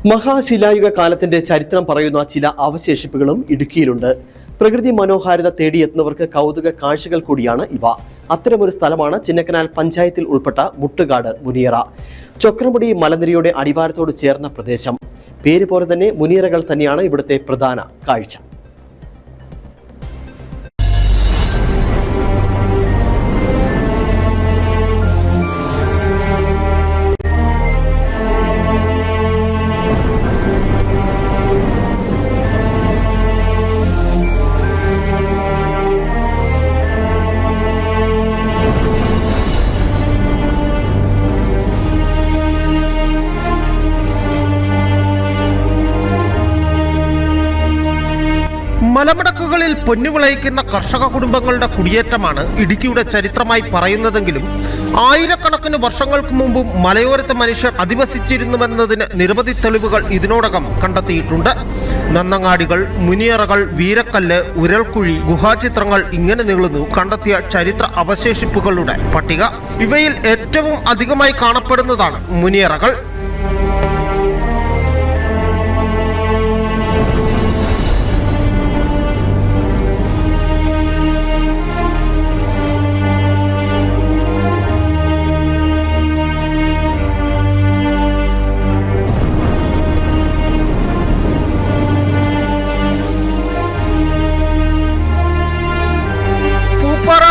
മഹാശിലായുഗ കാലത്തിന്റെ ചരിത്രം പറയുന്ന ചില അവശേഷിപ്പുകളും ഇടുക്കിയിലുണ്ട്. പ്രകൃതി മനോഹാരിത തേടിയെത്തുന്നവർക്ക് കൗതുക കാഴ്ചകൾ കൂടിയാണ് ഇവ. അത്തരമൊരു സ്ഥലമാണ് ചിന്നക്കനാൽ പഞ്ചായത്തിൽ ഉൾപ്പെട്ട മുട്ടുകാട് മുനിയറ. ചൊക്രമുടി മലനിരയുടെ അടിവാരത്തോട് ചേർന്ന പ്രദേശം. പേര് പോലെ തന്നെ മുനിയറകൾ തന്നെയാണ് ഇവിടുത്തെ പ്രധാന കാഴ്ച. മലമടക്കുകളിൽ പൊന്നുവിളയിക്കുന്ന കർഷക കുടുംബങ്ങളുടെ കുടിയേറ്റമാണ് ഇടുക്കിയുടെ ചരിത്രമായി പറയുന്നതെങ്കിലും ആയിരക്കണക്കിന് വർഷങ്ങൾക്ക് മുമ്പും മലയോരത്തെ മനുഷ്യർ അധിവസിച്ചിരുന്നുവെന്നതിന് നിരവധി തെളിവുകൾ ഇതിനോടകം കണ്ടെത്തിയിട്ടുണ്ട്. നന്നങ്ങാടികൾ, മുനിയറകൾ, വീരക്കല്ല്, ഉരൽക്കുഴി, ഗുഹാചിത്രങ്ങൾ ഇങ്ങനെ നീളുന്നു കണ്ടെത്തിയ ചരിത്ര അവശേഷിപ്പുകളുടെ പട്ടിക. ഇവയിൽ ഏറ്റവും അധികമായി കാണപ്പെടുന്നതാണ് മുനിയറകൾ.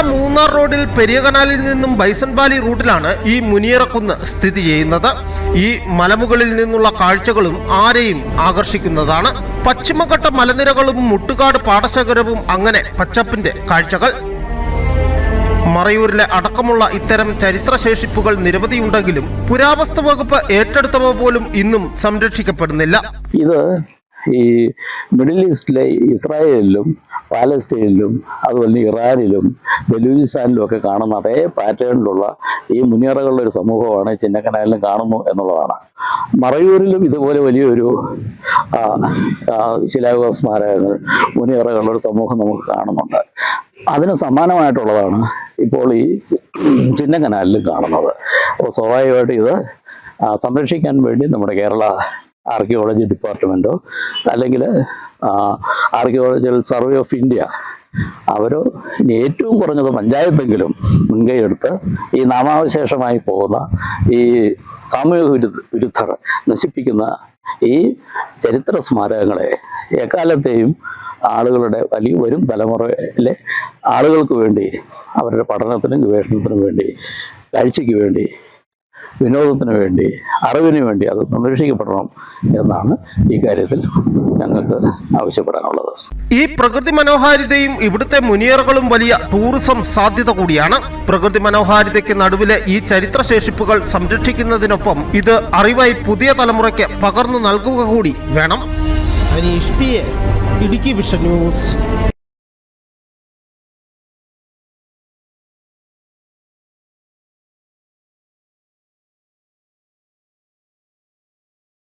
മൂന്നാർ റോഡിൽ പെരിയ കനാലിൽ നിന്നും ബൈസൺ വാലി റൂട്ടിലാണ് ഈ മുനിയറക്കുന്ന് സ്ഥിതി ചെയ്യുന്നത്. ഈ മലമുകളിൽ നിന്നുള്ള കാഴ്ചകളും ആരെയും ആകർഷിക്കുന്നതാണ്. പശ്ചിമഘട്ട മലനിരകളും മുട്ടുകാട് പാടശേഖരവും അങ്ങനെ പച്ചപ്പിന്റെ കാഴ്ചകൾ. മറയൂരിലെ അടക്കമുള്ള ഇത്തരം ചരിത്രശേഷിപ്പുകൾ നിരവധിയുണ്ടെങ്കിലും പുരാവസ്തു വകുപ്പ് ഏറ്റെടുത്തവ പോലും ഇന്നും സംരക്ഷിക്കപ്പെടുന്നില്ല. ഇത് ഈ മിഡിൽ ഈസ്റ്റിലെ ഇസ്രായേലിലും പാലസ്തീനിലും അതുപോലെ ഇറാനിലും ബലൂചിസ്ഥാനിലും ഒക്കെ കാണുന്ന അതേ പാറ്റേണിലുള്ള ഈ മുനിയറകളുടെ ഒരു സമൂഹമാണ് ചിന്നക്കനാലിലും കാണുന്നു എന്നുള്ളതാണ്. മറയൂരിലും ഇതുപോലെ വലിയൊരു ശിലായുഗ സ്മാരകങ്ങൾ, മുനിയറകളുടെ ഒരു സമൂഹം നമുക്ക് കാണുന്നുണ്ട്. അതിന് സമാനമായിട്ടുള്ളതാണ് ഇപ്പോൾ ഈ ചിന്നക്കനാലിലും കാണുന്നത്. അപ്പോൾ സ്വാഭാവികമായിട്ട് ഇത് സംരക്ഷിക്കാൻ വേണ്ടി നമ്മുടെ കേരള ആർക്കിയോളജി ഡിപ്പാർട്ട്മെൻറ്റോ അല്ലെങ്കിൽ ആർക്കിയോളജിക്കൽ സർവേ ഓഫ് ഇന്ത്യ അവരോ ഏറ്റവും കുറഞ്ഞത് പഞ്ചായത്തെങ്കിലും മുൻകൈയെടുത്ത് ഈ നാമാവശേഷമായി പോകുന്ന ഈ സാമൂഹിക വിരുദ്ധർ നശിപ്പിക്കുന്ന ഈ ചരിത്ര സ്മാരകങ്ങളെ എക്കാലത്തെയും ആളുകളുടെ വരും തലമുറയിലെ ആളുകൾക്ക് വേണ്ടി അവരുടെ പഠനത്തിനും ഗവേഷണത്തിനും വേണ്ടി, കാഴ്ചയ്ക്ക് വേണ്ടി, വിനോദത്തിന് വേണ്ടി, അറിവിന് വേണ്ടി അത് സംരക്ഷിക്കപ്പെടണം എന്നാണ് ഈ കാര്യത്തിൽ ഞങ്ങൾക്ക് ആവശ്യപ്പെടാനുള്ളത്. ഈ പ്രകൃതി മനോഹാരിതയും ഇവിടുത്തെ മുനിയറകളും വലിയ ടൂറിസം സാധ്യത കൂടിയാണ്. പ്രകൃതി മനോഹാരിതയ്ക്ക് നടുവിലെ ഈ ചരിത്രശേഷിപ്പുകൾ സംരക്ഷിക്കുന്നതിനൊപ്പം ഇത് അറിവായി പുതിയ തലമുറയ്ക്ക് പകർന്നു നൽകുക കൂടി വേണം. Aneesh P A, Idukki vision news.